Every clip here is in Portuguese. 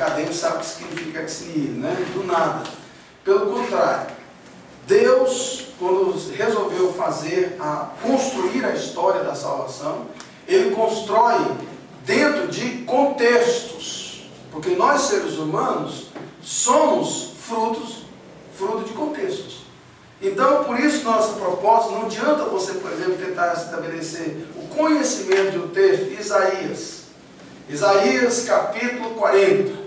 acadêmico sabe o que significa ex-nihilo, né? Do nada. Pelo contrário, Deus, quando resolveu construir a história da salvação, Ele constrói dentro de contextos, porque nós seres humanos somos fruto de contextos. Então, por isso, nossa proposta, não adianta você, por exemplo, tentar estabelecer o conhecimento de um texto de Isaías capítulo 40.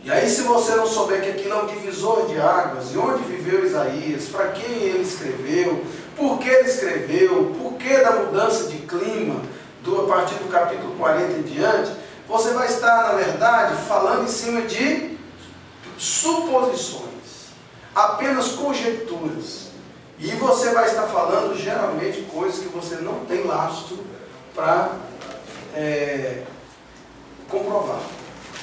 E aí, se você não souber que aquilo é um divisor de águas, e onde viveu Isaías, para quem ele escreveu, por que ele escreveu, por que da mudança de clima, a partir do capítulo 40 em diante, você vai estar, na verdade, falando em cima de suposições, apenas conjecturas. E você vai estar falando, geralmente, coisas que você não tem lastro para comprovar,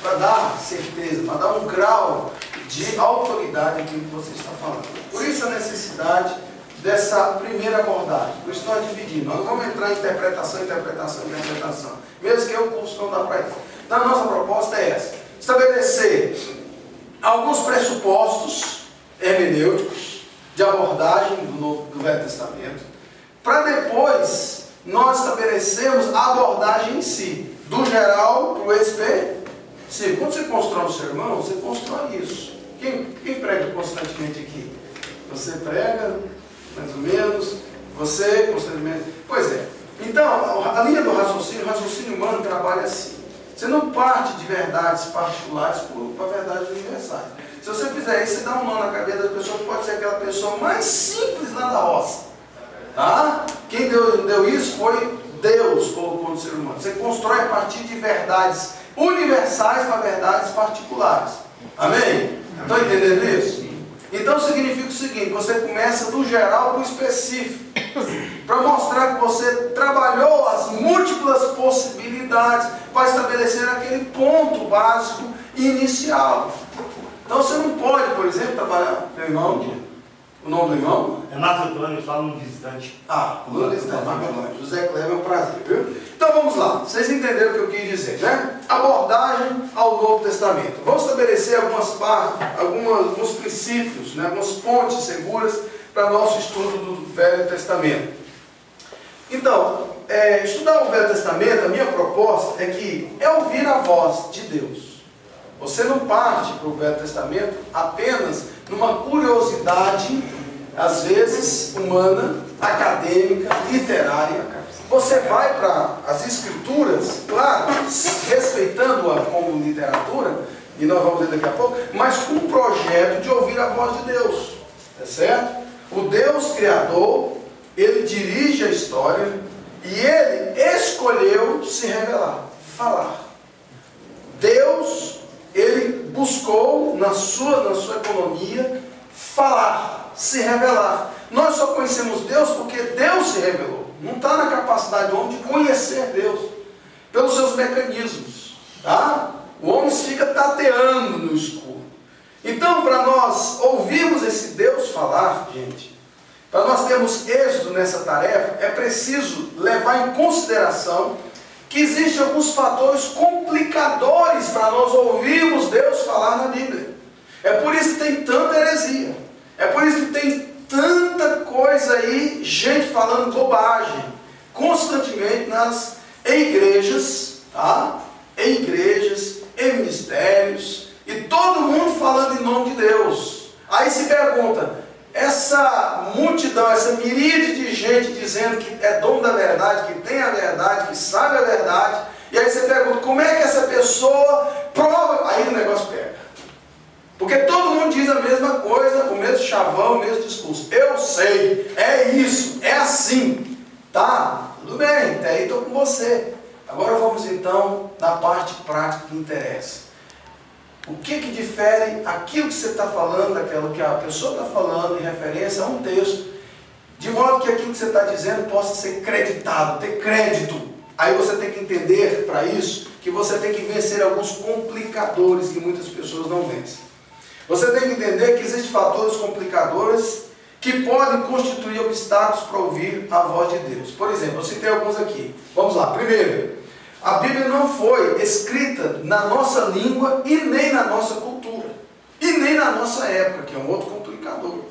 para dar certeza, para dar um grau de autoridade àquilo que você está falando. Por isso a necessidade dessa primeira abordagem. Por isso nós dividimos. Nós não vamos entrar em interpretação, mesmo que o curso não dá para isso. Então a nossa proposta é essa: estabelecer alguns pressupostos hermenêuticos de abordagem do Velho Testamento, para depois nós estabelecermos a abordagem em si, do geral para o específico. Quando você constrói um sermão, você constrói isso. Quem prega constantemente aqui? Você prega, mais ou menos, você constantemente. Pois é. Então, a linha do raciocínio, o raciocínio humano trabalha assim. Você não parte de verdades particulares para verdades universais. Se você fizer isso, você dá um nó na cabeça das pessoas, pode ser aquela pessoa mais simples lá da roça. Tá? Quem deu isso foi Deus, colocou no ser humano. Você constrói a partir de verdades universais para verdades particulares. Amém? Estão entendendo isso? Então significa o seguinte: você começa do geral para o específico, para mostrar que você trabalhou as múltiplas possibilidades para estabelecer aquele ponto básico inicial. Então você não pode, por exemplo, trabalhar. Meu irmão, o nome do irmão? Renato Antônio, fala um visitante. Um visitante. José Cleber, é um prazer, viu? Então vamos lá, vocês entenderam o que eu quis dizer, né? Abordagem ao Novo Testamento. Vamos estabelecer alguns princípios, né? Algumas pontes seguras para nosso estudo do Velho Testamento. Então, estudar o Velho Testamento, a minha proposta é ouvir a voz de Deus. Você não parte para o Velho Testamento apenas numa curiosidade, às vezes humana, acadêmica, literária. Você vai para as Escrituras, claro, respeitando-a como literatura, e nós vamos ver daqui a pouco, mas com um projeto de ouvir a voz de Deus. É certo? O Deus Criador, Ele dirige a história e Ele escolheu se revelar, falar. Deus, Ele buscou na sua economia falar, se revelar. Nós só conhecemos Deus porque Deus se revelou. Não está na capacidade do homem de conhecer Deus pelos seus mecanismos. Tá? O homem fica tateando no escuro. Então, para nós ouvirmos esse Deus falar, gente, para nós termos êxito nessa tarefa, é preciso levar em consideração que existem alguns fatores complicadores para nós ouvirmos Deus falar na Bíblia. É por isso que tem tanta heresia. É por isso que tem tanta coisa aí, gente falando bobagem, constantemente em igrejas, tá? Em igrejas, em ministérios, e todo mundo falando em nome de Deus. Aí se pergunta, essa multidão, essa miríade de gente dizendo que é dono da verdade, que tem a verdade, que sabe a verdade, e aí você pergunta, como é que essa pessoa prova? Aí o negócio pega. Porque todo mundo diz a mesma coisa, o mesmo chavão, o mesmo discurso. Eu sei, é isso, é assim. Tá? Tudo bem, até aí estou com você. Agora vamos então na parte prática que interessa. O que difere aquilo que você está falando, daquilo que a pessoa está falando em referência a um texto, de modo que aquilo que você está dizendo possa ser creditado, ter crédito. Aí você tem que entender para isso que você tem que vencer alguns complicadores que muitas pessoas não vencem. Você tem que entender que existem fatores complicadores que podem constituir obstáculos para ouvir a voz de Deus. Por exemplo, eu citei alguns aqui. Vamos lá. Primeiro, a Bíblia não foi escrita na nossa língua e nem na nossa cultura. E nem na nossa época, que é um outro complicador.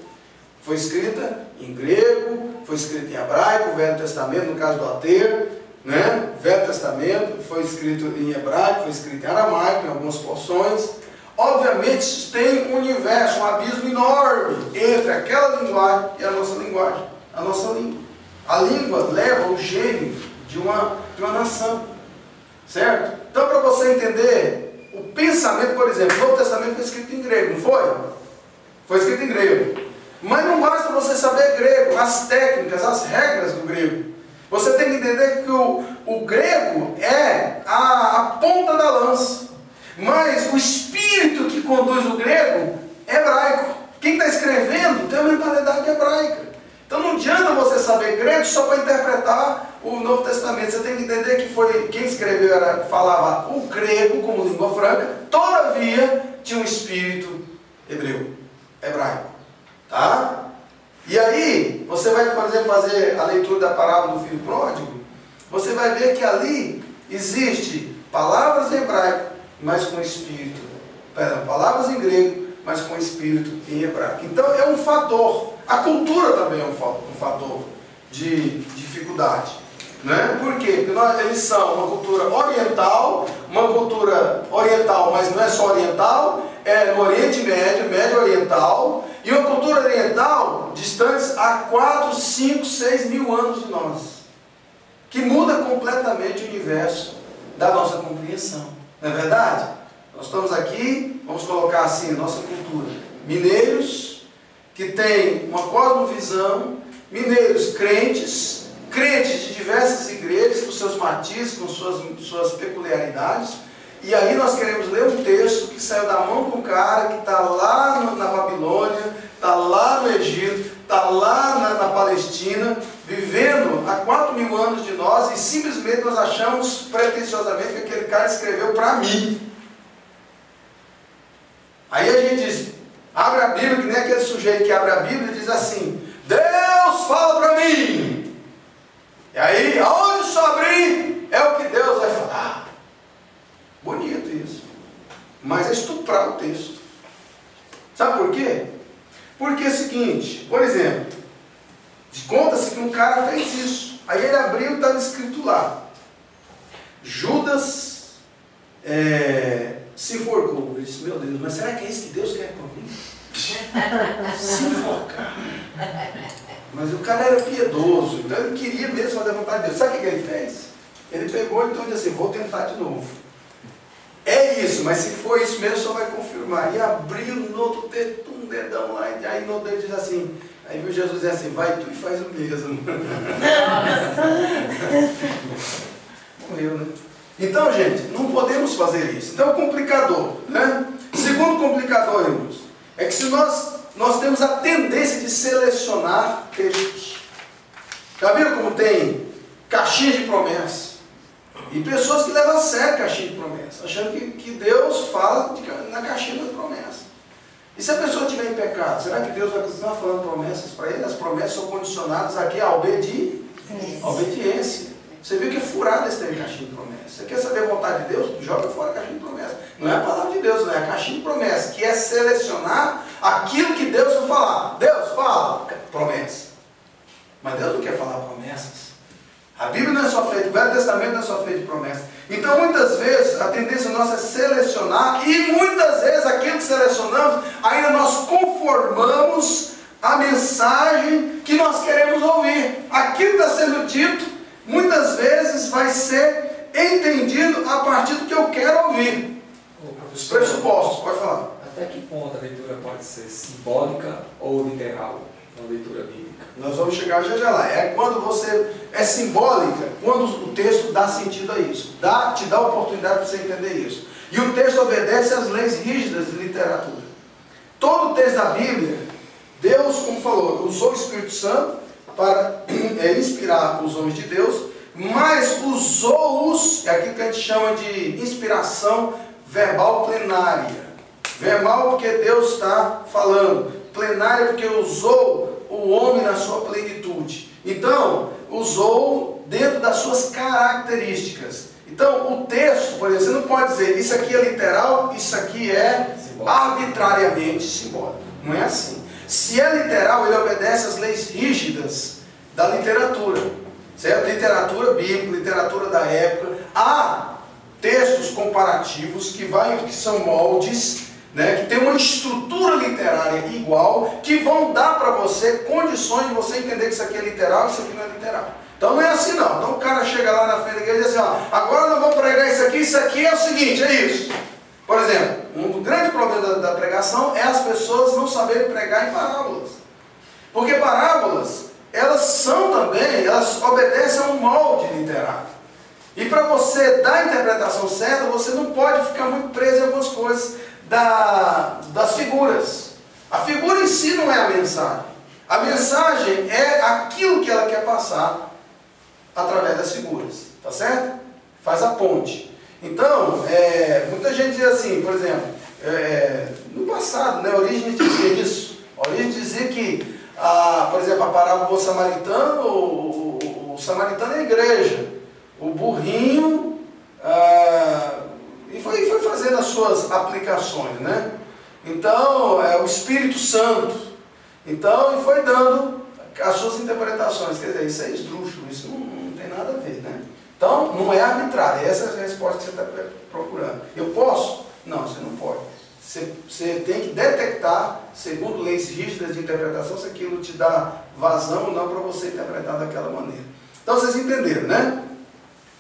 Foi escrita em grego, foi escrita em hebraico, o Velho Testamento, no caso do Ateiro, né? Velho Testamento foi escrito em hebraico, foi escrito em aramaico, em algumas porções. Obviamente tem um universo, um abismo enorme entre aquela linguagem e a nossa linguagem, a nossa língua. A língua leva o gênio de uma nação, certo? Então, para você entender o pensamento, por exemplo, o Novo Testamento foi escrito em grego, não foi? Foi escrito em grego. Mas não basta você saber grego, as técnicas, as regras do grego. Você tem que entender que o grego é a ponta da lança. Mas o espírito que conduz o grego é hebraico. Quem está escrevendo tem uma mentalidade hebraica. Então não adianta você saber grego só para interpretar o Novo Testamento. Você tem que entender que foi quem escreveu falava o grego como língua franca, todavia tinha um espírito hebraico. Tá? E aí, você vai, por exemplo, fazer a leitura da parábola do filho pródigo, você vai ver que ali existe palavras em hebraico, mas com espírito. Perdão, palavras em grego, mas com espírito em hebraico. Então é um fator. A cultura também é um fator de dificuldade. Né? Por quê? Porque eles são uma cultura oriental, mas não é só oriental, é no Oriente Médio, Médio Oriental, e uma cultura oriental distantes a 4, 5, 6 mil anos de nós, que muda completamente o universo da nossa compreensão. Não é verdade? Nós estamos aqui, vamos colocar assim, nossa cultura. Mineiros que têm uma cosmovisão, mineiros crentes de diversas igrejas, com seus matizes, com suas peculiaridades. E aí nós queremos ler um texto que saiu da mão de um cara que está lá na Babilônia, está lá no Egito, está lá na Palestina, vivendo há 4 mil anos de nós, e simplesmente nós achamos pretensiosamente que aquele cara escreveu para mim. Aí a gente diz, abre a Bíblia, que nem aquele sujeito que abre a Bíblia e diz assim, Deus fala para mim. E aí, aonde só abrir, é o que Deus vai falar. Bonito isso. Mas é estuprar o texto. Sabe por quê? Porque é o seguinte, por exemplo, conta-se que um cara fez isso. Aí ele abriu e estava escrito lá. Judas se enforcou. Ele disse, meu Deus, mas será que é isso que Deus quer para mim? Se enforcar. Mas o cara era piedoso, então ele queria mesmo fazer a vontade de Deus. Sabe o que ele fez? Ele pegou e então disse assim, vou tentar de novo. É isso, mas se for isso mesmo, só vai confirmar. E abriu no outro texto, um dedão lá, e aí no outro dedo diz assim, aí viu Jesus dizer assim, vai tu e faz o mesmo. Morreu, né? Então, gente, não podemos fazer isso. Então, o complicador, né? Segundo complicador, irmãos, é que se nós temos a tendência de selecionar textos. Já viram como tem caixinha de promessa? E pessoas que levam a sério a caixinha de promessa, achando que Deus fala na caixinha das promessas. E se a pessoa estiver em pecado, será que Deus vai continuar falando promessas para ele? As promessas são condicionadas aqui à obediência. Você viu que é furado esse termo de caixinha de promessa. Você quer saber a vontade de Deus? Joga fora a caixinha de promessa. Não é a palavra de Deus, não é a caixinha de promessa, que é selecionar aquilo que Deus vai falar. Deus fala promessa. Mas Deus não quer falar promessas. A Bíblia não é só feita, o Velho Testamento não é só feito de promessas. Então muitas vezes a tendência nossa é selecionar, e muitas vezes aquilo que selecionamos, ainda nós conformamos a mensagem que nós queremos ouvir. Aquilo que está sendo dito, muitas vezes vai ser entendido a partir do que eu quero ouvir. Os pressupostos, pode falar. Até que ponto a leitura pode ser simbólica ou literal na leitura bíblica? Nós vamos chegar já lá. É quando você é simbólica, quando o texto dá sentido a isso. Te dá a oportunidade para você entender isso. E o texto obedece às leis rígidas de literatura. Todo o texto da Bíblia, Deus, como falou, usou o Espírito Santo para inspirar os homens de Deus, mas usou-os, é aquilo que a gente chama de inspiração verbal plenária. Verbal porque Deus está falando, plenária porque usou o homem na sua plenitude. Então, usou dentro das suas características. Então, o texto, por exemplo, você não pode dizer isso aqui é literal, isso aqui é arbitrariamente simbólico. Não é assim. Se é literal, ele obedece às leis rígidas da literatura, certo? Literatura bíblica, literatura da época. Há textos comparativos que são moldes, né, que tem uma estrutura literária igual, que vão dar para você condições de você entender que isso aqui é literal e isso aqui não é literal. Então não é assim não. Então o cara chega lá na frente da igreja e diz assim, ó, agora nós vamos pregar isso aqui é o seguinte, é isso. Por exemplo, um grande problema da pregação é as pessoas não saberem pregar em parábolas. Porque parábolas, elas obedecem a um molde literário. E para você dar a interpretação certa, você não pode ficar muito preso em algumas coisas das figuras. A figura em si não é a mensagem. A mensagem é aquilo que ela quer passar através das figuras. Tá certo? Faz a ponte. Então, muita gente diz assim, por exemplo, no passado, né, Orígenes dizia isso. Orígenes dizia que, por exemplo, a parábola do samaritano, o samaritano é a igreja. O burrinho, e foi fazendo as suas aplicações, né? Então, o Espírito Santo. Então, e foi dando as suas interpretações. Quer dizer, isso é esdrúxulo, isso não tem nada a ver, né? Então, não é arbitrário. Essa é a resposta que você está procurando. Eu posso? Não, você não pode. Você tem que detectar, segundo leis rígidas de interpretação, se aquilo te dá vazão ou não para você interpretar daquela maneira. Então, vocês entenderam, né?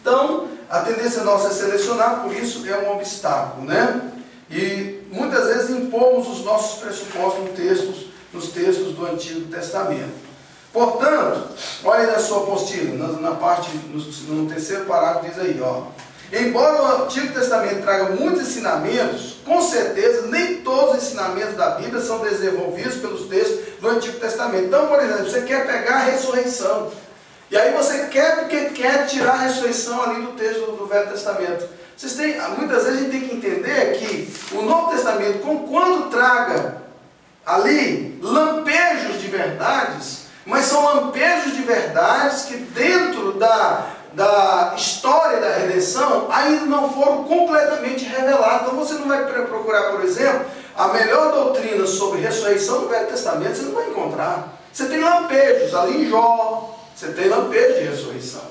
Então, a tendência nossa é selecionar, por isso é um obstáculo, né? E muitas vezes impomos os nossos pressupostos nos textos do Antigo Testamento. Portanto, olha aí na sua apostila, no terceiro parágrafo diz aí, ó. Embora o Antigo Testamento traga muitos ensinamentos, com certeza nem todos os ensinamentos da Bíblia são desenvolvidos pelos textos do Antigo Testamento. Então, por exemplo, você quer pegar a ressurreição. E aí você porque quer tirar a ressurreição ali do texto do Velho Testamento. Muitas vezes a gente tem que entender que o Novo Testamento, conquanto traga ali lampejos de verdades, mas são lampejos de verdades que dentro da história da redenção ainda não foram completamente revelados. Então você não vai procurar, por exemplo, a melhor doutrina sobre ressurreição do Velho Testamento, você não vai encontrar. Você tem lampejos ali em Jó, você tem lampejo de ressurreição,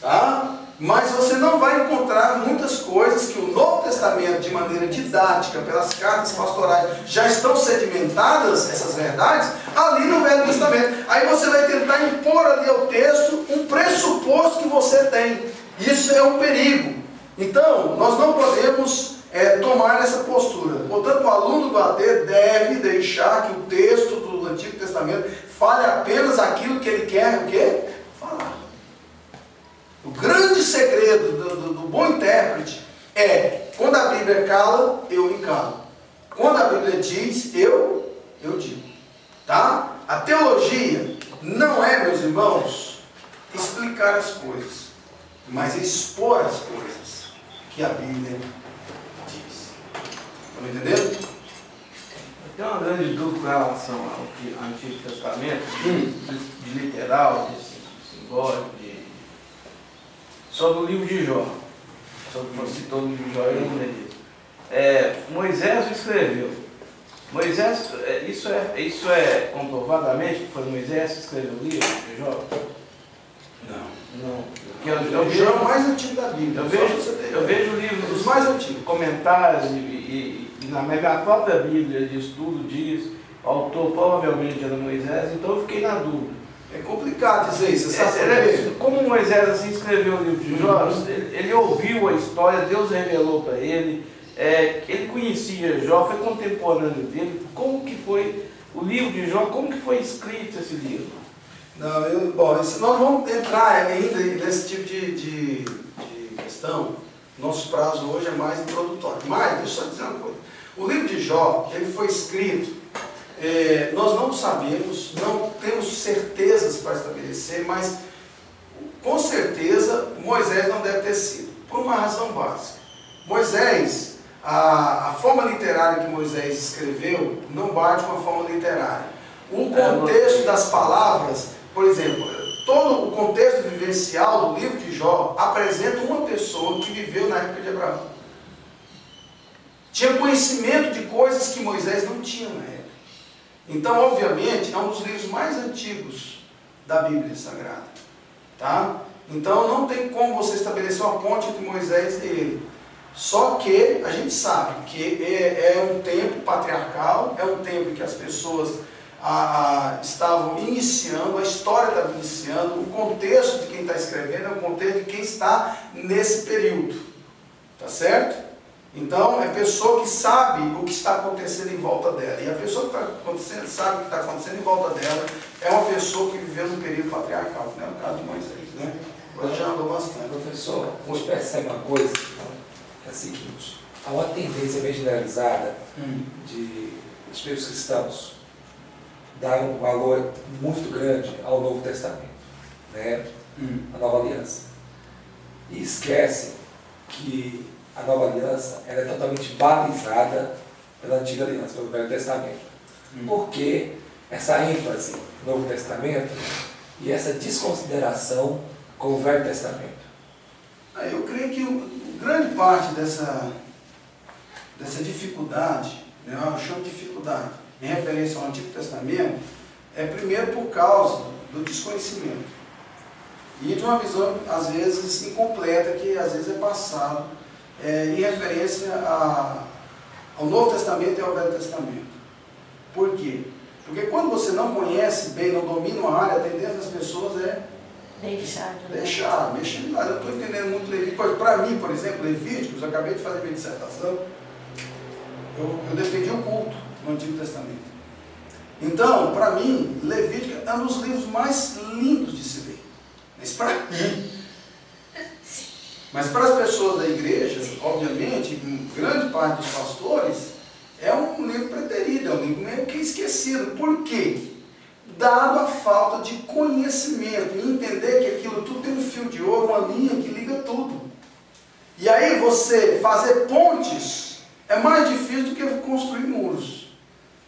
tá? Mas você não vai encontrar muitas coisas que o Novo Testamento, de maneira didática, pelas cartas pastorais, já estão sedimentadas, essas verdades, ali no Velho Testamento. Aí você vai tentar impor ali ao texto um pressuposto que você tem. Isso é um perigo. Então, nós não podemos tomar essa postura. Portanto, o aluno do AD deve deixar que o texto do Antigo Testamento fale apenas aquilo que ele quer o quê? Falar. O grande segredo do bom intérprete é, quando a Bíblia cala, eu me calo. Quando a Bíblia diz, eu digo. Tá? A teologia não é, meus irmãos, explicar as coisas, mas expor as coisas que a Bíblia diz. Estão entendendo? Eu tenho uma grande dúvida com relação ao Antigo Testamento, de literal, de simbólico, sobre o livro de Jó. Você citou o livro de Jó, eu não lembro. Moisés escreveu. Moisés, isso é comprovadamente que foi Moisés que escreveu o livro de Jó? Não. Eu vejo o mais antigo da Bíblia. Eu vejo livros dos mais antigos, comentários e na minha própria Bíblia de estudo diz, o autor provavelmente era Moisés, então eu fiquei na dúvida. É complicado dizer isso, você sabe como Moisés assim escreveu o livro de Jó, ele ouviu a história, Deus revelou para ele, ele conhecia Jó, foi contemporâneo dele. Como que foi o livro de Jó, como que foi escrito esse livro? Nós vamos entrar ainda nesse tipo de questão. Nosso prazo hoje é mais introdutório. Mas, deixa eu só dizer uma coisa. O livro de Jó, ele foi escrito, nós não sabemos, não temos certezas para estabelecer, mas com certeza Moisés não deve ter sido, por uma razão básica. Moisés, a forma literária que Moisés escreveu não bate com a forma literária. O contexto das palavras, por exemplo, todo o contexto vivencial do livro de Jó apresenta uma pessoa que viveu na época de Abraão. Tinha conhecimento de coisas que Moisés não tinha na época. Então, obviamente, é um dos livros mais antigos da Bíblia Sagrada. Tá? Então, não tem como você estabelecer uma ponte entre Moisés e ele. Só que a gente sabe que é um tempo patriarcal, é um tempo em que as pessoas estavam iniciando, a história estava iniciando, o contexto de quem está escrevendo é o contexto de quem está nesse período. Tá certo? Então, é pessoa que sabe o que está acontecendo em volta dela. E a pessoa que sabe o que está acontecendo em volta dela é uma pessoa que viveu num período patriarcal, que não é o caso de Moisés, né? Agora já andou bastante. Professor, a gente percebe uma coisa, que é a seguinte: há uma tendência bem generalizada de espíritos cristãos dar um valor muito grande ao Novo Testamento, né? A Nova Aliança. E esquecem que a Nova Aliança ela é totalmente balizada pela Antiga Aliança, pelo Velho Testamento. Por que essa ênfase no Novo Testamento e essa desconsideração com o Velho Testamento? Eu creio que grande parte dessa dificuldade, né, eu chamo de dificuldade, em referência ao Antigo Testamento, é primeiro por causa do desconhecimento. E de uma visão, às vezes, incompleta, que às vezes é passado em referência ao Novo Testamento e ao Velho Testamento. Por quê? Porque quando você não conhece bem, não domina uma área, a tendência das pessoas é deixar, mexer em nada. Eu estou entendendo muito Levítico. Para mim, por exemplo, Levíticos, eu acabei de fazer minha dissertação, eu defendi o culto no Antigo Testamento. Então, para mim, Levítico é um dos livros mais lindos de se ler. Mas para mim, mas para as pessoas da igreja, obviamente, grande parte dos pastores, é um livro preterido, é um livro meio que esquecido. Por quê? Dado a falta de conhecimento, e entender que aquilo tudo tem um fio de ouro, uma linha que liga tudo. E aí você fazer pontes é mais difícil do que construir muros.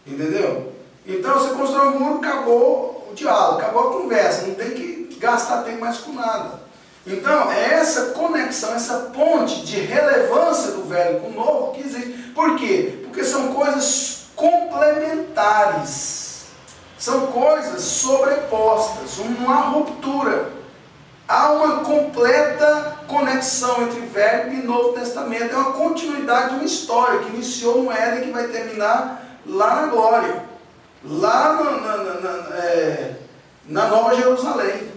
Entendeu? Então você constrói um muro, acabou o diálogo, acabou a conversa, não tem que gastar tempo mais com nada. Então, é essa conexão, essa ponte de relevância do velho com o novo que existe. Por quê? Porque são coisas complementares. São coisas sobrepostas, uma ruptura. Há uma completa conexão entre Velho e Novo Testamento. É uma continuidade de uma história que iniciou no Éden e que vai terminar lá na glória. Lá na Nova Jerusalém.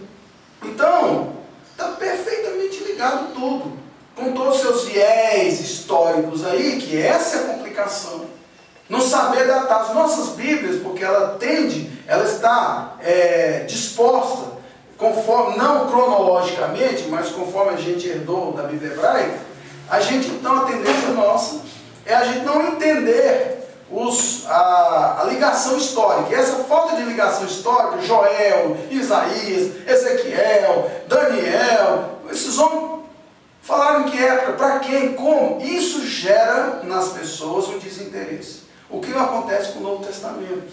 Então, está perfeitamente ligado tudo, com todos os seus viés históricos aí, que essa é a complicação. Não saber datar as nossas Bíblias, porque ela está disposta, conforme, não cronologicamente, mas conforme a gente herdou da Bíblia hebraica, a gente então, a tendência nossa é a gente não entender a ligação histórica. E essa falta de ligação histórica, Joel, Isaías, Ezequiel, Daniel, esses homens falaram em que época, para quem, como, isso gera nas pessoas um desinteresse. O que não acontece com o Novo Testamento.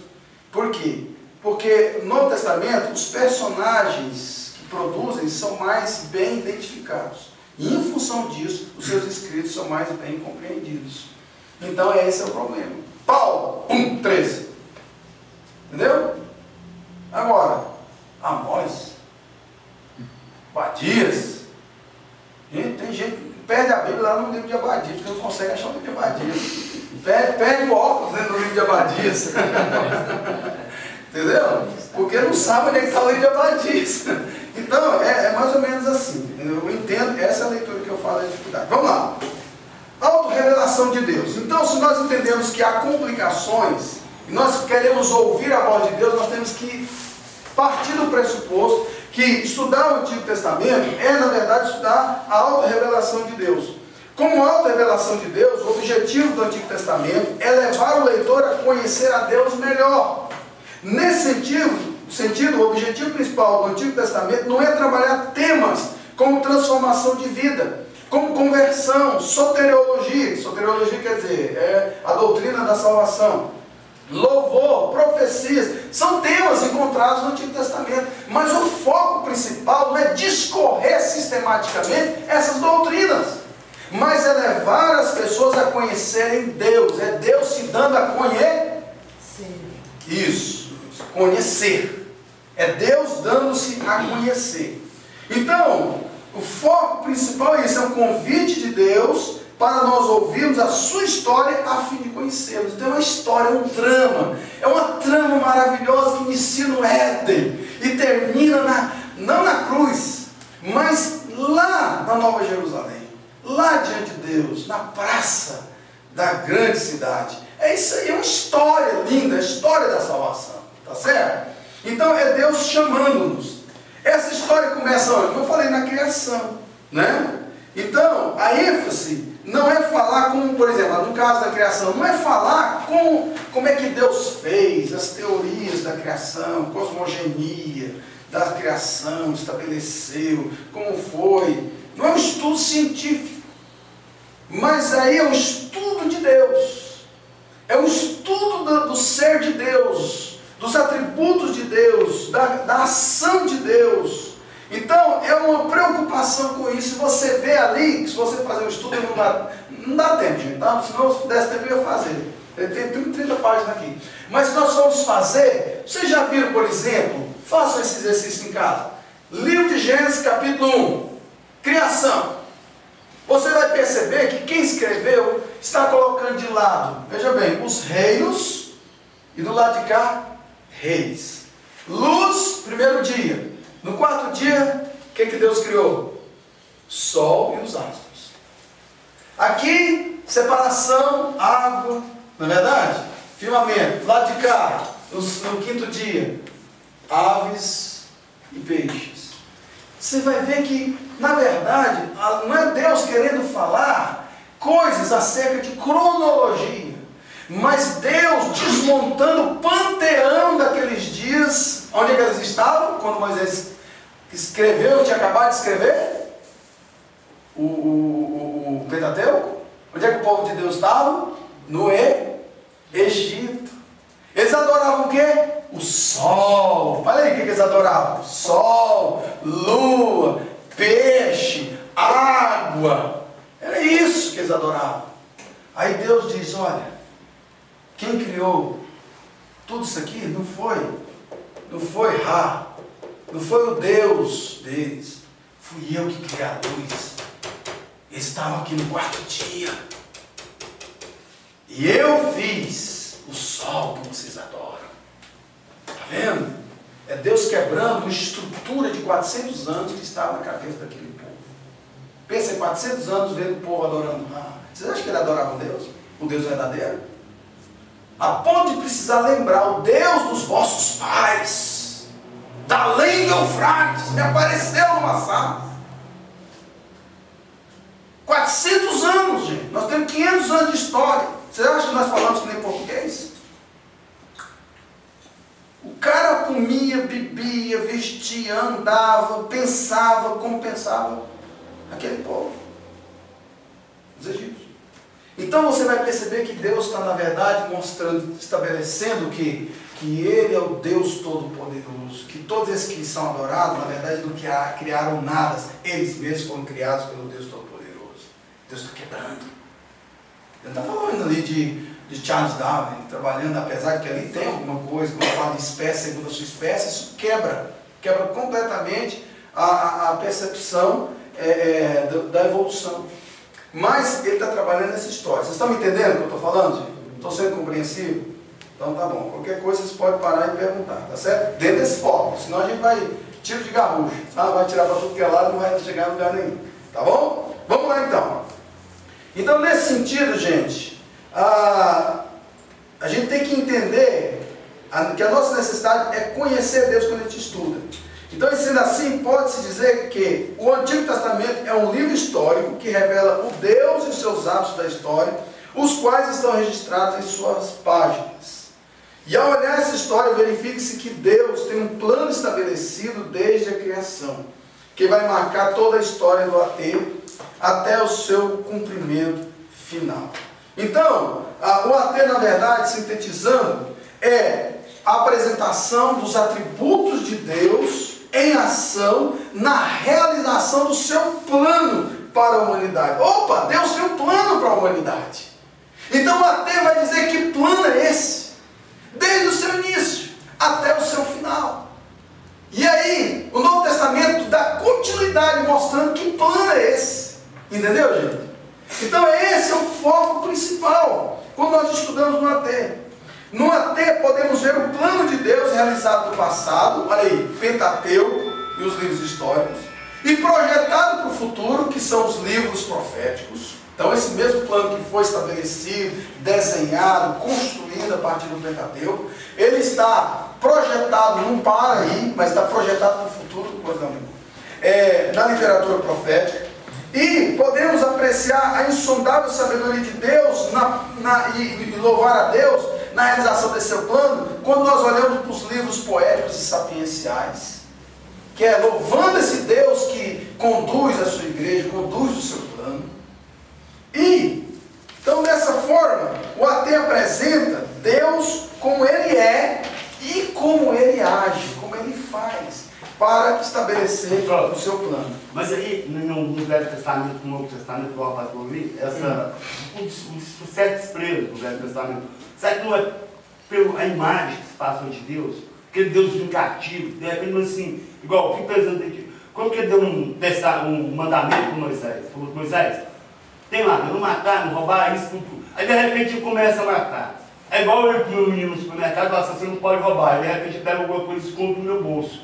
Por quê? Porque no Novo Testamento os personagens que produzem são mais bem identificados. E em função disso, os seus escritos são mais bem compreendidos. Então esse é o problema. Paulo, 13. Entendeu? Agora, Amós, Obadias. Gente, tem gente que perde a Bíblia lá no livro de Obadias, porque não consegue achar o livro de Obadias. Perde o óculos dentro do livro de Obadias. Entendeu? Porque não sabe onde é que está o livro de Obadias. Então, é mais ou menos assim. Eu entendo, essa é a leitura que eu falo da dificuldade. Vamos lá. Autorrevelação de Deus. Então, se nós entendemos que há complicações, e nós queremos ouvir a voz de Deus, nós temos que partir do pressuposto que estudar o Antigo Testamento é, na verdade, estudar a autorrevelação de Deus. Como autorrevelação de Deus, o objetivo do Antigo Testamento é levar o leitor a conhecer a Deus melhor. Nesse sentido, o objetivo principal do Antigo Testamento não é trabalhar temas como transformação de vida, como conversão, soteriologia. Soteriologia quer dizer, é a doutrina da salvação. louvor, profecias, são temas encontrados no Antigo Testamento, mas o foco principal não é discorrer sistematicamente essas doutrinas, mas é levar as pessoas a conhecerem Deus, é Deus se dando a conhecer. Isso, conhecer, é Deus dando-se a conhecer. Então, o foco principal é isso, é um convite de Deus para nós ouvirmos a sua história a fim de conhecê-los. Então é uma história, é um drama, é uma trama maravilhosa que inicia no Éden e termina não na cruz, mas lá na Nova Jerusalém, lá diante de Deus, na praça da grande cidade. É isso aí, é uma história linda, a história da salvação, tá certo? Então é Deus chamando-nos. Essa história começa onde? Como eu falei, na criação, né? Então, a ênfase não é falar como, por exemplo, no caso da criação, não é falar como é que Deus fez, as teorias da criação, cosmogenia da criação, estabeleceu, como foi. Não é um estudo científico, mas aí é um estudo de Deus. É um estudo do ser de Deus, dos atributos de Deus, da ação de Deus. Então, é uma preocupação com isso. Você vê ali, que se você fazer um estudo, não dá tempo, gente, tá? Senão, se desse tempo, eu ia fazer. Tem 30 páginas aqui. Mas se nós formos fazer, vocês já viram, por exemplo, façam esse exercício em casa. Livro de Gênesis, capítulo 1, criação. Você vai perceber que quem escreveu está colocando de lado, veja bem, os reinos, e do lado de cá, reis. Luz, primeiro dia. No quarto dia, o que Deus criou? Sol e os astros. Aqui, separação, água, não é verdade? Firmamento. Do lado de cá, no quinto dia, aves e peixes. Você vai ver que, na verdade, não é Deus querendo falar coisas acerca de cronologia, mas Deus desmontando o panteão daqueles dias. Onde é que eles estavam? Quando Moisés escreveu, tinha acabado de escrever o Pentateuco. Onde é que o povo de Deus estava? No Egito. Eles adoravam o quê? O sol. Olha aí o que eles adoravam: sol, lua, peixe, água. Era isso que eles adoravam. Aí Deus diz: olha, quem criou tudo isso aqui não foi Ra, não foi o Deus deles, fui eu que criei a luz. Eles estavam aqui no quarto dia, e eu fiz o sol que vocês adoram. Está vendo? É Deus quebrando uma estrutura de 400 anos que estava na cabeça daquele povo. Pensa em 400 anos vendo o povo adorando Ra. Vocês acham que ele adorava Deus? O Deus verdadeiro? A ponto de precisar lembrar: o Deus dos vossos pais, da além do Eufrates, me apareceu numa sala. 400 anos, gente. Nós temos 500 anos de história. Vocês acham que nós falamos que nem português? O cara comia, bebia, vestia, andava, pensava como pensava aquele povo, os egípcios. Então você vai perceber que Deus está, na verdade, mostrando, estabelecendo que Ele é o Deus Todo-Poderoso, que todos esses que são adorados, na verdade, não criaram nada, eles mesmos foram criados pelo Deus Todo-Poderoso. Deus está quebrando. Ele está falando ali de Charles Darwin, trabalhando, apesar de que ali tem alguma coisa, quando fala de espécie segundo a sua espécie, isso quebra completamente a percepção da evolução. Mas ele está trabalhando nessa história. Vocês estão me entendendo o que eu estou falando, gente? Estou sendo compreensível? Então tá bom. Qualquer coisa vocês podem parar e perguntar, tá certo? Dentro desse foco. Senão a gente vai tiro de garrucha. Vai tirar para tudo que é lado e não vai chegar em lugar nenhum. Tá bom? Vamos lá então. Então nesse sentido, gente, a gente tem que entender que a nossa necessidade é conhecer Deus quando a gente estuda. Então, sendo assim, pode-se dizer que o Antigo Testamento é um livro histórico que revela o Deus e os seus atos da história, os quais estão registrados em suas páginas. E ao olhar essa história, verifique-se que Deus tem um plano estabelecido desde a criação, que vai marcar toda a história do ateio até o seu cumprimento final. Então, o ateio, na verdade, sintetizando, é a apresentação dos atributos de Deus em ação na realização do seu plano para a humanidade. Opa, Deus tem um plano para a humanidade. Então o ateu vai dizer que plano é esse? Desde o seu início até o seu final. E aí, o Novo Testamento dá continuidade mostrando que plano é esse. Entendeu, gente? Então esse é o foco principal quando nós estudamos no AT. No AT podemos ver o plano de Deus realizado no passado, olha aí, Pentateuco e os livros históricos, e projetado para o futuro, que são os livros proféticos. Então esse mesmo plano que foi estabelecido, desenhado, construído a partir do Pentateuco, ele está projetado, não para aí, mas está projetado para o futuro, na literatura profética. E podemos apreciar a insondável sabedoria de Deus e louvar a Deus na realização desse seu plano, quando nós olhamos para os livros poéticos e sapienciais, que é louvando esse Deus que conduz a sua igreja, conduz o seu plano. E, então dessa forma, o AT apresenta Deus como Ele é e como Ele age, como Ele faz, para estabelecer o seu plano. Mas aí, no Velho Testamento, no Novo Testamento, igual o pastor li, o certo desprezo do Velho Testamento, será que não é pela imagem que se passa de Deus? Aquele Deus vingativo, de repente, assim, igual, eu fico pensando aqui, quando que ele deu um mandamento para Moisés? Falou, Moisés, tem lá, não matar, não roubar, isso, tudo. Aí de repente ele começa a matar. É igual eu com o meu menino no supermercado, fala assim, você não pode roubar. Aí de repente pega alguma coisa e esconde no meu bolso.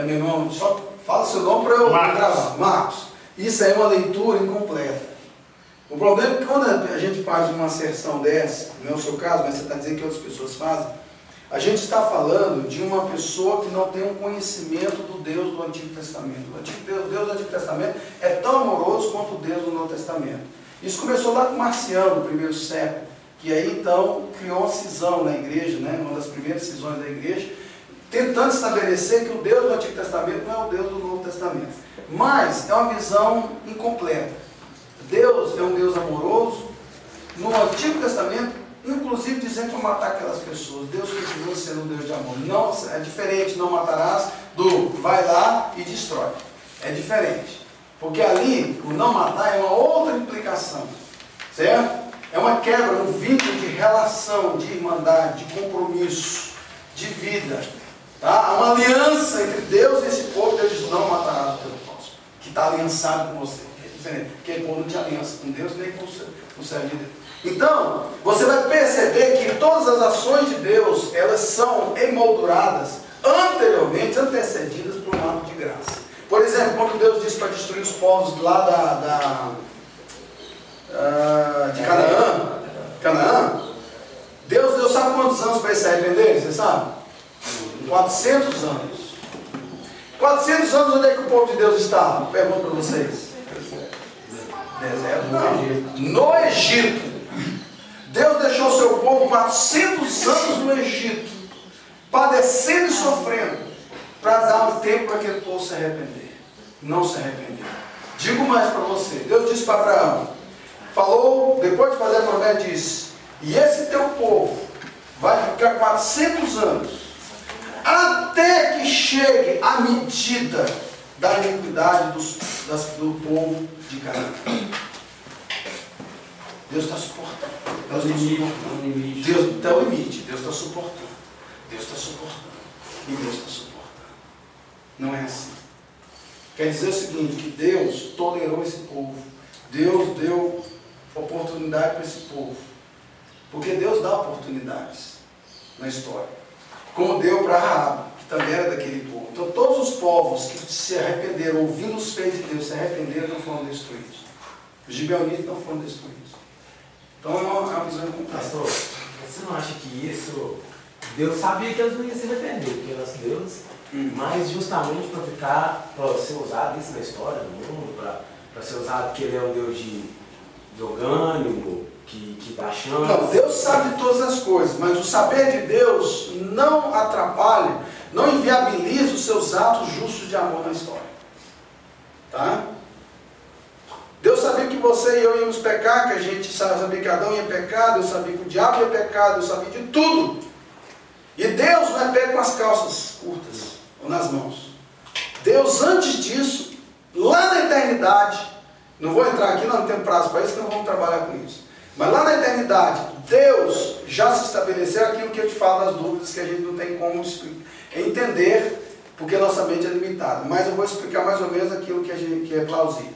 Meu irmão, só fala seu nome para eu gravar. Marcos, isso aí é uma leitura incompleta. O problema é que quando a gente faz uma asserção dessa, não é o seu caso, mas você está dizendo que outras pessoas fazem, a gente está falando de uma pessoa que não tem um conhecimento do Deus do Antigo Testamento. O Deus do Antigo Testamento é tão amoroso quanto o Deus do Novo Testamento. Isso começou lá com Marciano, no primeiro século, que aí então criou uma cisão na igreja, né? Uma das primeiras cisões da igreja, tentando estabelecer que o Deus do Antigo Testamento não é o Deus do Novo Testamento. Mas é uma visão incompleta. Deus é um Deus amoroso. No Antigo Testamento, inclusive dizendo para matar aquelas pessoas. Deus continua sendo um Deus de amor. Não, é diferente, não matarás, do vai lá e destrói. É diferente. Porque ali, o não matar é uma outra implicação. Certo? É uma quebra, um vínculo de relação, de irmandade, de compromisso, de vida. Tá? Há uma aliança entre Deus e esse povo. Deus diz, não matarás o teu próximo, que está aliançado com você. É diferente, porque o povo não tinha aliança com Deus, nem com o servo de Deus. Então, você vai perceber que todas as ações de Deus, elas são emolduradas anteriormente, antecedidas por um ato de graça. Por exemplo, quando Deus disse para destruir os povos lá de Canaã, Deus deu sabe quantos anos para eles se arrependerem, você sabe? 400 anos. 400 anos, onde é que o povo de Deus estava? Pergunto para vocês. Deserto? Não. No Egito. Deus deixou o seu povo 400 anos no Egito, padecendo e sofrendo, para dar um tempo para aquele povo se arrepender. Não se arrependeu. Digo mais para você. Deus disse para Abraão, falou, depois de fazer a promessa, disse, e esse teu povo vai ficar 400 anos, até que chegue a medida da iniquidade do povo de Canaã. Deus está suportando. Deus está suportando. Deus está ao limite. Deus está suportando. Deus está suportando. E Deus está suportando. Não é assim. Quer dizer o seguinte, que Deus tolerou esse povo. Deus deu oportunidade para esse povo. Porque Deus dá oportunidades na história. Como deu para Raabe, que também era daquele povo. Então todos os povos que se arrependeram, ouvindo os feitos de Deus, se arrependeram, não foram destruídos. Os gibeonitas não foram destruídos. Então é uma visão incompleta. Pastor, você não acha que isso... Deus sabia que eles não iam se arrepender, porque eram Deus, mas justamente para ser usado isso na história do mundo, para ser usado que ele é um Deus de orgânico, que dá chance. Não, Deus sabe de todas as coisas, mas o saber de Deus não atrapalha, não inviabiliza os seus atos justos de amor na história. Tá? Deus sabia que você e eu íamos pecar, que a gente sabia que Adão ia pecar, eu sabia que o diabo ia pecar, eu sabia de tudo. E Deus não é pé com as calças curtas ou nas mãos. Deus, antes disso, lá na eternidade, não vou entrar aqui, não temos prazo para isso, não vamos trabalhar com isso. Mas lá na eternidade, Deus já se estabeleceu aquilo que eu te falo das dúvidas que a gente não tem como entender, porque nossa mente é limitada. Mas eu vou explicar mais ou menos aquilo que é plausível.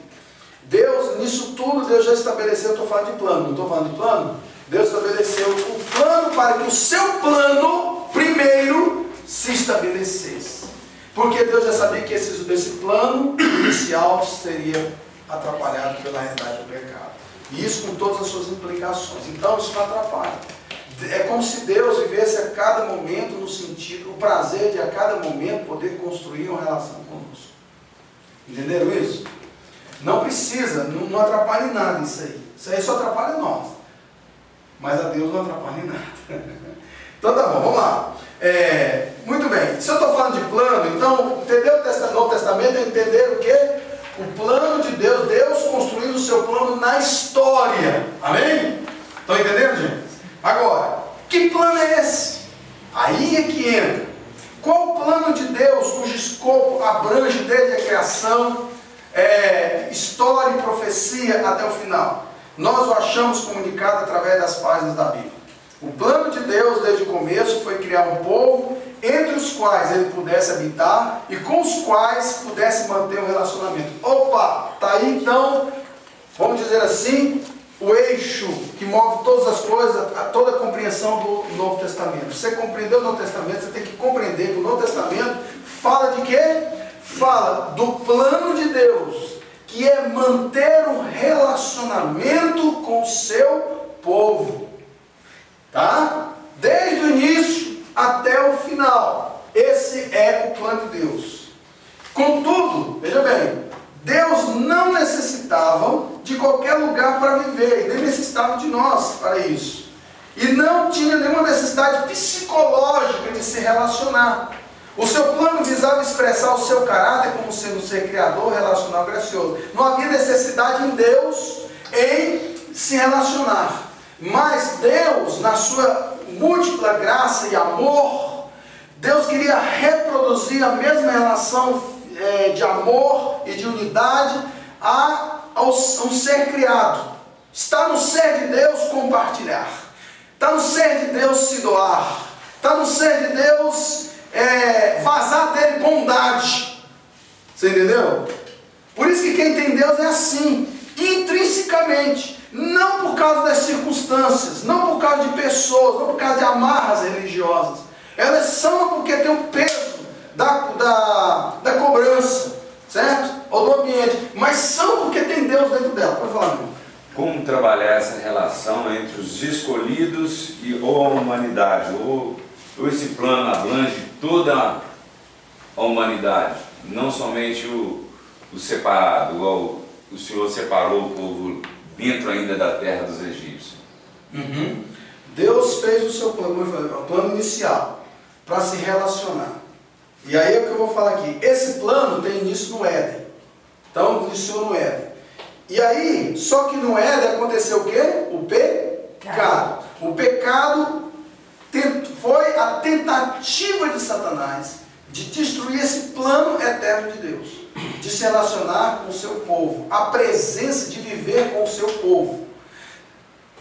Deus, nisso tudo, Deus já estabeleceu, eu estou falando de plano, não estou falando de plano? Deus estabeleceu o plano para que o seu plano, primeiro, se estabelecesse. Porque Deus já sabia que esse plano inicial seria atrapalhado pela realidade do pecado. E isso com todas as suas implicações. Então isso não atrapalha. É como se Deus vivesse a cada momento no sentido, o prazer de a cada momento poder construir uma relação conosco. Entenderam isso? Não precisa, não atrapalha em nada isso aí. Isso aí só atrapalha nós. Mas a Deus não atrapalha em nada. Então tá bom, vamos lá. Muito bem. Se eu estou falando de plano, então, entendeu o Novo Testamento? Entender o quê? O plano de Deus, Deus construindo o seu plano na história. Amém? Estão entendendo, gente? Agora, que plano é esse? Aí é que entra. Qual o plano de Deus cujo escopo abrange desde a criação, história e profecia até o final? Nós o achamos comunicado através das páginas da Bíblia. O plano de Deus desde o começo foi criar um povo entre os quais ele pudesse habitar e com os quais pudesse manter um relacionamento. Opa, está aí então, vamos dizer assim, o eixo que move todas as coisas, toda a compreensão do Novo Testamento. Você compreendeu o Novo Testamento, você tem que compreender que o Novo Testamento fala de quê? Fala do plano de Deus, que é manter um relacionamento com o seu povo. Tá? Desde o início até o final. Esse é o plano de Deus. Contudo, veja bem, Deus não necessitava de qualquer lugar para viver, nem necessitava de nós para isso. E não tinha nenhuma necessidade psicológica de se relacionar. O seu plano visava expressar o seu caráter como sendo um ser criador, relacional, gracioso. Não havia necessidade em Deus em se relacionar. Mas Deus, na sua múltipla graça e amor, Deus queria reproduzir a mesma relação de amor e de unidade a um ser criado. Está no ser de Deus compartilhar. Está no ser de Deus se doar. Está no ser de Deus vazar dele bondade. Você entendeu? Por isso que quem tem Deus é assim, intrinsecamente. Não por causa das circunstâncias, não por causa de pessoas, não por causa de amarras religiosas. Elas são porque tem o peso da cobrança, certo? Ou do ambiente. Mas são porque tem Deus dentro dela. Pode falar, meu. Como trabalhar essa relação entre os escolhidos ou a humanidade? Ou esse plano abrange toda a humanidade, não somente o separado, igual o Senhor separou o povo dentro ainda da terra dos egípcios. Deus fez o seu plano, o plano inicial, para se relacionar. E aí é o que eu vou falar aqui. Esse plano tem início no Éden. Então, iniciou no Éden. E aí, só que no Éden aconteceu o quê? O pecado. O pecado foi a tentativa de Satanás de destruir esse plano eterno de Deus, de se relacionar com o seu povo, a presença de viver com o seu povo.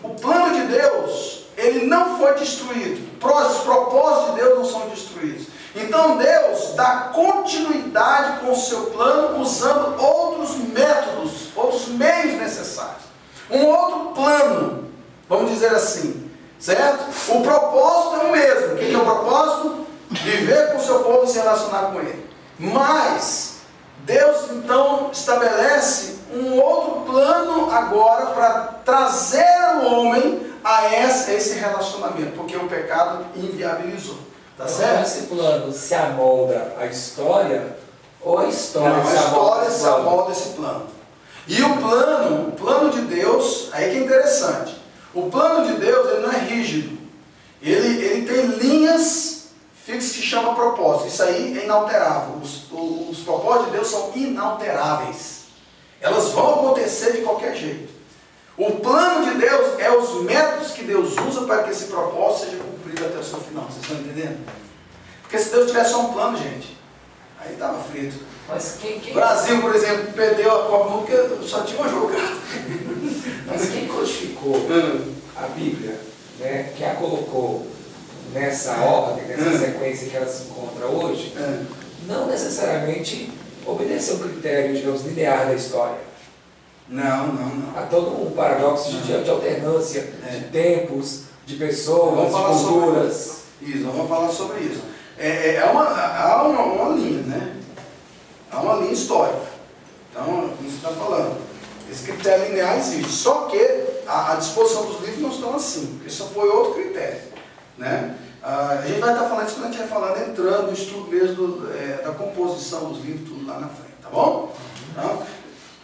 O plano de Deus, ele não foi destruído. Os propósitos de Deus não são destruídos. Então Deus dá continuidade com o seu plano usando outros métodos, outros meios necessários. Um outro plano, vamos dizer assim, certo? O propósito é o mesmo. O que é o propósito? Viver com o seu povo e se relacionar com ele. Mas Deus então estabelece um outro plano agora para trazer o homem a esse relacionamento, porque o pecado inviabilizou. Tá certo? Esse plano se amolda à história ou a história não, a história se amolda a esse plano. E o plano de Deus, aí que é interessante. O plano de Deus, ele não é rígido. Ele tem linhas fixas que chama propósito. Isso aí é inalterável. Os propósitos de Deus são inalteráveis. Elas vão acontecer de qualquer jeito. O plano de Deus é os métodos que Deus usa para que esse propósito seja cumprido até o seu final. Vocês estão entendendo? Porque se Deus tivesse só um plano, gente, aí estava frito. Mas quem... O Brasil, por exemplo, perdeu a Copa do Mundo porque só tinha uma jogada. Mas quem codificou a Bíblia, né, que a colocou nessa ordem, nessa sequência que ela se encontra hoje, não necessariamente obedeceu o critério, digamos, linear da história. Não. Há todo um paradoxo de alternância, de tempos, de pessoas, de culturas. Isso, nós vamos falar sobre isso. Há uma linha, né? Há uma linha histórica. Então, como você está falando, esse critério linear existe. Só que a disposição dos livros não estão assim, porque isso foi outro critério, né? A gente vai estar falando isso quando a gente vai falando, entrando no estudo mesmo da composição dos livros, tudo lá na frente, tá bom? Então,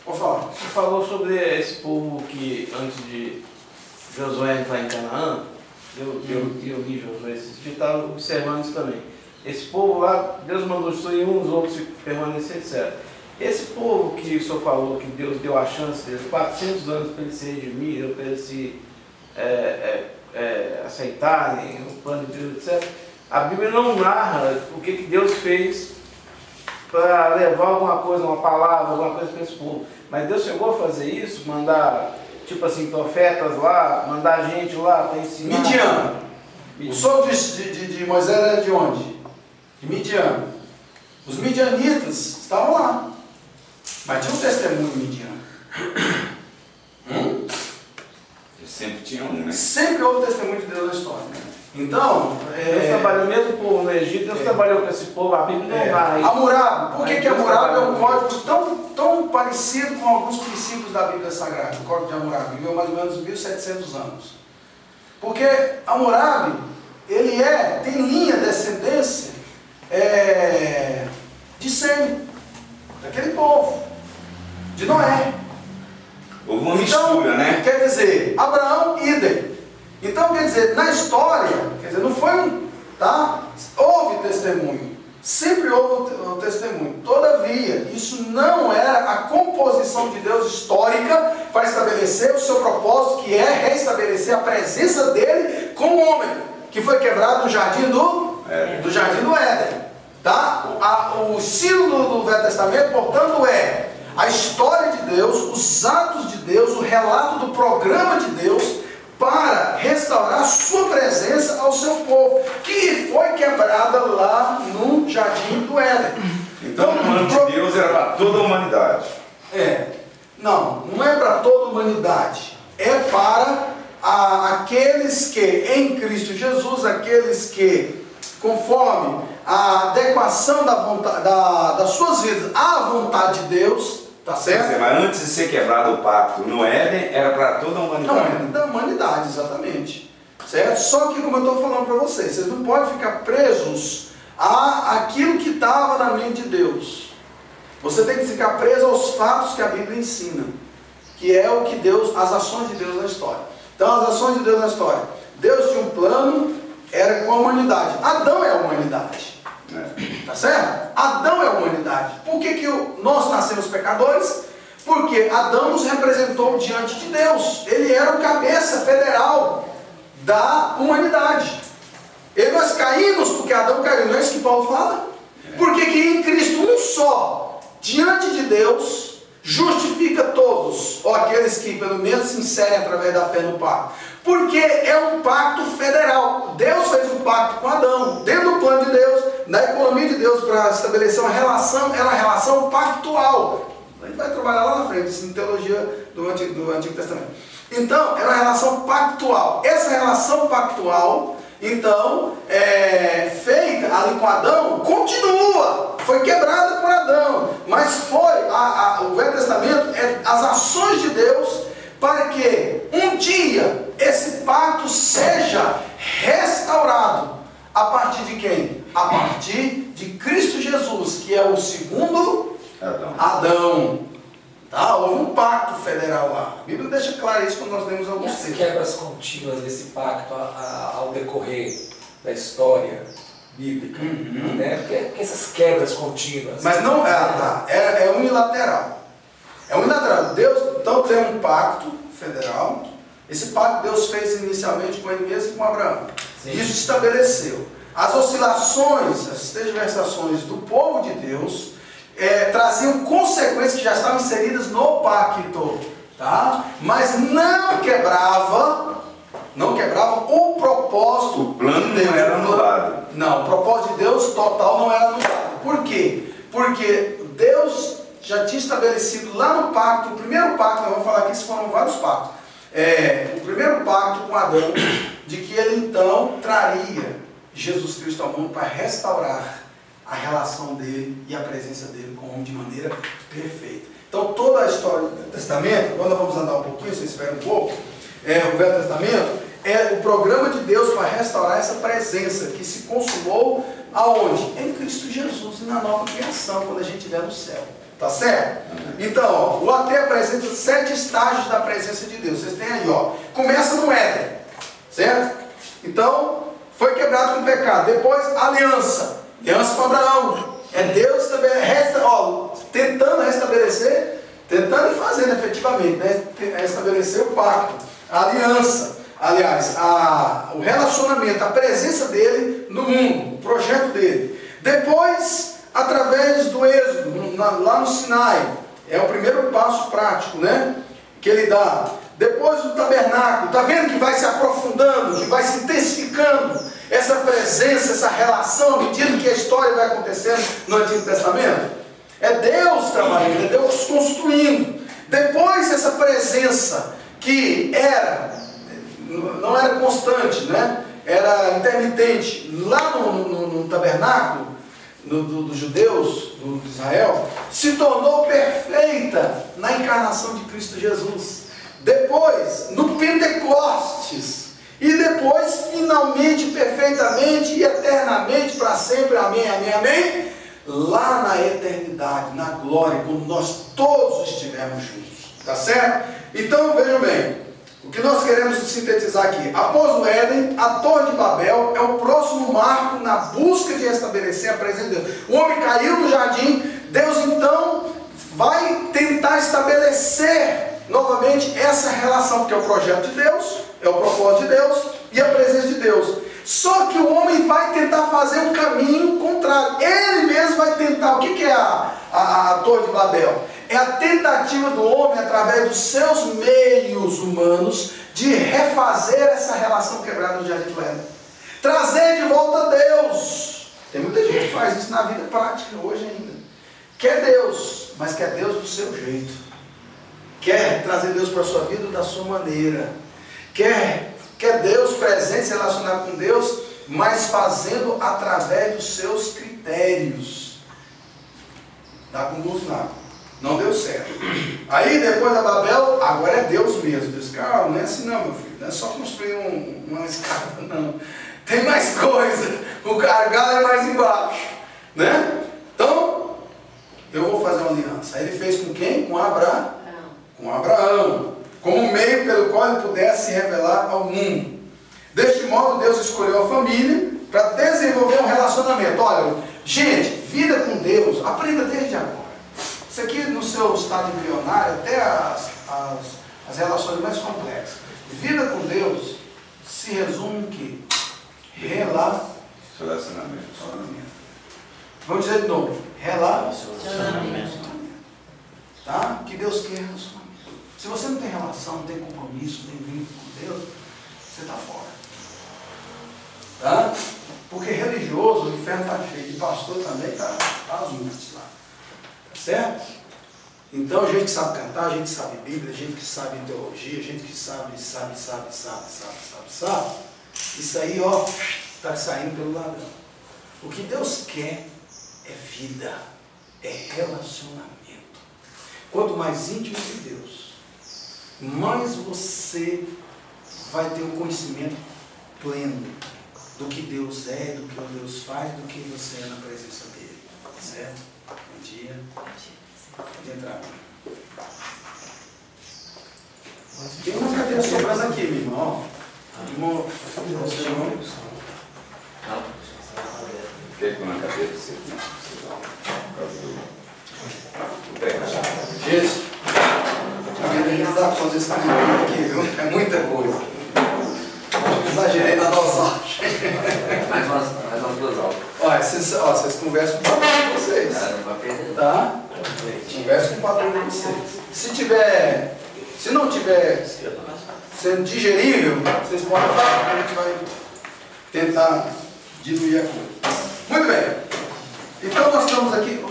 pode falar. Você falou sobre esse povo que antes de Josué entrar em Canaã, eu li Josué esses dias, estava observando isso também. Esse povo lá, Deus mandou destruir uns, outros permanecer, etc. Esse povo que o senhor falou, que Deus deu a chance deles, 400 anos para eles se redimirem, para eles se aceitarem o plano de Deus, etc. A Bíblia não narra o que Deus fez para levar alguma coisa, uma palavra, alguma coisa para esse povo. Mas Deus chegou a fazer isso, mandar, tipo assim, profetas lá, mandar gente lá para ensinar. Midian. O sogro de Moisés era de onde? De Midian. Os midianitas estavam lá. Mas tinha um testemunho de Midian. Sempre tinha um, né? Sempre houve testemunho de Deus na história. Então, Deus trabalhou mesmo com o povo no Egito, Deus trabalhou com esse povo, a Bíblia não vai. Hammurabi, por que Hammurabi é um código tão parecido com alguns princípios da Bíblia Sagrada? O código de Hammurabi viveu mais ou menos 1700 anos. Porque Hammurabi, ele tem linha descendência de Sem, daquele povo, de Noé. Houve uma mistura, né? Quer dizer, Abraão, idem. Então, quer dizer, na história, não foi tá? Houve testemunho. Sempre houve o testemunho. Todavia, isso não era a composição de Deus histórica para estabelecer o seu propósito, que é restabelecer a presença dele como homem, que foi quebrado no jardim do Éden. Tá? O estilo do Velho Testamento, portanto, a história de Deus, os atos de Deus, o relato do programa de Deus para restaurar sua presença ao seu povo, que foi quebrada lá no jardim do Éden. Então o plano de Deus era para toda a humanidade. Não é para toda a humanidade. É para aqueles que, em Cristo Jesus, aqueles que, conforme a adequação das suas vidas à vontade de Deus, tá certo? Mas antes de ser quebrado o pacto no Éden, era para toda a humanidade. Não, é da humanidade, exatamente. Certo? Só que, como eu estou falando para vocês não podem ficar presos àquilo que estava na mente de Deus. Você tem que ficar preso aos fatos que a Bíblia ensina, que é o que Deus, as ações de Deus na história. Então, as ações de Deus na história. Deus tinha um plano, era com a humanidade. Adão é a humanidade. Tá certo? Adão é a humanidade. Por que nós nascemos pecadores? Porque Adão nos representou diante de Deus. Ele era o cabeça federal da humanidade. E nós caímos porque Adão caiu. Não é isso que Paulo fala? Porque que em Cristo um só, diante de Deus, justifica todos, ou aqueles que pelo menos se inserem através da fé no pacto. Porque é um pacto federal. Deus fez um pacto com Adão, dentro do plano de Deus, na economia de Deus, para estabelecer uma relação, é uma relação pactual. A gente vai trabalhar lá na frente, isso em teologia do Antigo Testamento. Então, é uma relação pactual. Essa relação pactual, então, feita ali com Adão, continua. Foi quebrada por Adão, mas o Velho Testamento as ações de Deus para que um dia esse pacto seja restaurado. A partir de quem? A partir de Cristo Jesus, que é o segundo Adão. Tá? Houve um pacto federal lá. A Bíblia deixa claro isso quando nós lemos alguns textos. E as quebras contínuas desse pacto ao decorrer da história bíblica, né? Porque essas quebras contínuas... Mas não é unilateral. É unilateral. Deus, então, tem um pacto federal. Esse pacto Deus fez inicialmente com ele mesmo e com Abraão. Sim. Isso estabeleceu. As oscilações, as tergiversações do povo de Deus traziam consequências que já estavam inseridas no pacto, tá? Mas não quebrava o propósito. O plano de Deus. não era anulado. Não, o propósito de Deus total não era anulado. Por quê? Porque Deus já tinha estabelecido lá no pacto, o primeiro pacto, nós vamos falar aqui, foram vários pactos. O primeiro pacto com Adão, de que ele então traria Jesus Cristo ao mundo para restaurar a relação dele e a presença dele com o homem de maneira perfeita. Então toda a história do Velho Testamento, agora nós vamos andar um pouquinho, vocês esperam um pouco, o Velho Testamento é o programa de Deus para restaurar essa presença que se consumou aonde? Em Cristo Jesus e na nova criação, quando a gente estiver no céu. Tá certo? Então, ó, o AT apresenta 7 estágios da presença de Deus. Vocês têm aí, ó. Começa no Éden, certo? Então, foi quebrado com o pecado. Depois, aliança. Aliança com Abraão. É Deus tentando restabelecer, tentando e fazendo efetivamente, né? Restabelecer o pacto, a aliança. Aliás, o relacionamento, a presença dele no mundo, o projeto dele. Depois, através do êxodo, lá no Sinai, é o primeiro passo prático, né? Que ele dá. Depois do tabernáculo, está vendo que vai se aprofundando, que vai se intensificando essa presença, essa relação, à medida que a história vai acontecendo no Antigo Testamento? É Deus trabalhando, é Deus construindo. Depois essa presença que não era constante, né? Era intermitente, lá no tabernáculo, dos judeus, de Israel, se tornou perfeita na encarnação de Cristo Jesus. Depois, no Pentecostes, e depois, finalmente, perfeitamente e eternamente, para sempre, amém, amém, amém, lá na eternidade, na glória, quando nós todos estivermos juntos, tá certo? Então, vejam bem, o que nós queremos sintetizar aqui, após o Éden, a Torre de Babel é o próximo marco na busca de restabelecer a presença de Deus. O homem caiu no jardim, Deus então vai tentar estabelecer novamente essa relação, porque é o projeto de Deus, é o propósito de Deus e a presença de Deus. Só que o homem vai tentar fazer um caminho contrário. Ele mesmo vai tentar. O que é a Torre de Babel? É a tentativa do homem, através dos seus meios humanos, de refazer essa relação quebrada no Jardim do Éden. Trazer de volta a Deus. Tem muita gente que faz isso na vida prática, hoje ainda. Quer Deus, mas quer Deus do seu jeito. Quer trazer Deus para a sua vida da sua maneira. Quer Deus presente, se relacionar com Deus, mas fazendo através dos seus critérios. Dá com gosto nada. Não deu certo. Aí depois da Babel, agora é Deus mesmo. Deus, calma, não é assim não, meu filho. Não é só construir uma escada, não. Tem mais coisa. O gargalo é mais embaixo. Né? Então, eu vou fazer uma aliança. Aí ele fez com quem? Com Abraão. Com Abraão. Como meio pelo qual ele pudesse se revelar ao mundo. Deste modo, Deus escolheu a família para desenvolver um relacionamento. Olha, gente, vida com Deus, aprenda desde agora. Isso aqui no seu estado embrionário, até as relações mais complexas. Vida com Deus se resume em quê? Relacionamento. Vamos dizer de novo. Relacionamento. Tá? Que Deus quer relacionamento. Se você não tem relação, não tem compromisso, não tem vínculo com Deus, você está fora. Tá? Porque religioso, o inferno está cheio. De pastor também está às unhas lá. Certo? Então, a gente que sabe cantar, a gente que sabe Bíblia, a gente que sabe teologia, a gente que sabe. Isso aí, ó, está saindo pelo ladrão. O que Deus quer é vida, é relacionamento. Quanto mais íntimo de Deus, mais você vai ter um conhecimento pleno do que Deus é, do que Deus faz, do que você é na presença dele. Certo? Bom dia. Pode entrar. Tem uma cadeira sobrando aqui, meu irmão. Irmão, Quer que uma cadeira você? Jesus. Alguém não dá pra fazer esse caminho aqui, viu? É muita coisa. Exagerei na dosagem. Mais umas 2 aulas. Olha, vocês conversam com o patrão de vocês. Não vai perder. Tá? Conversa com o patrão de vocês. Se não tiver sendo digerível, vocês podem falar, a gente vai tentar diluir a coisa. Muito bem. Então nós estamos aqui,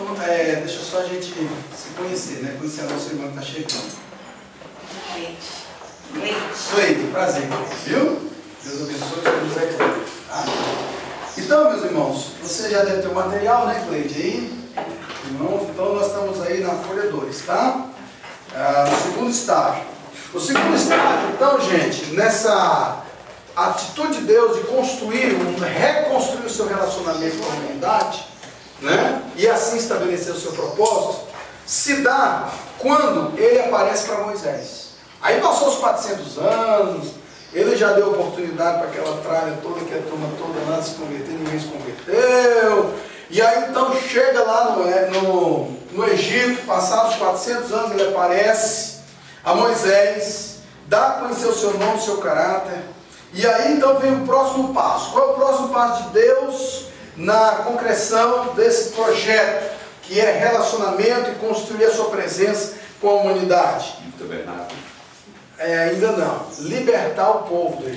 deixa só a gente se conhecer, né? Conhecer a nossa irmã que está chegando. Cleide, prazer, viu? Deus abençoe, Deus é Cleide. Tá? Então, meus irmãos, você já deve ter o material, né, Cleide? Aí, irmãos, então nós estamos aí na folha 2, tá? No segundo estágio. O segundo estágio, então, gente, nessa atitude de Deus de reconstruir o seu relacionamento com a humanidade, né? E assim estabelecer o seu propósito, se dá quando ele aparece para Moisés. Aí passou os 400 anos, ele já deu oportunidade para aquela tralha toda, que a turma toda lá se converter, ninguém se converteu. E aí então chega lá no Egito, passados 400 anos, ele aparece a Moisés, dá a conhecer o seu nome, o seu caráter. E aí então vem o próximo passo. Qual é o próximo passo de Deus na concreção desse projeto, que é relacionamento e construir a sua presença com a humanidade? Muito bem, Renato. Ainda não. Libertar o povo do Egito.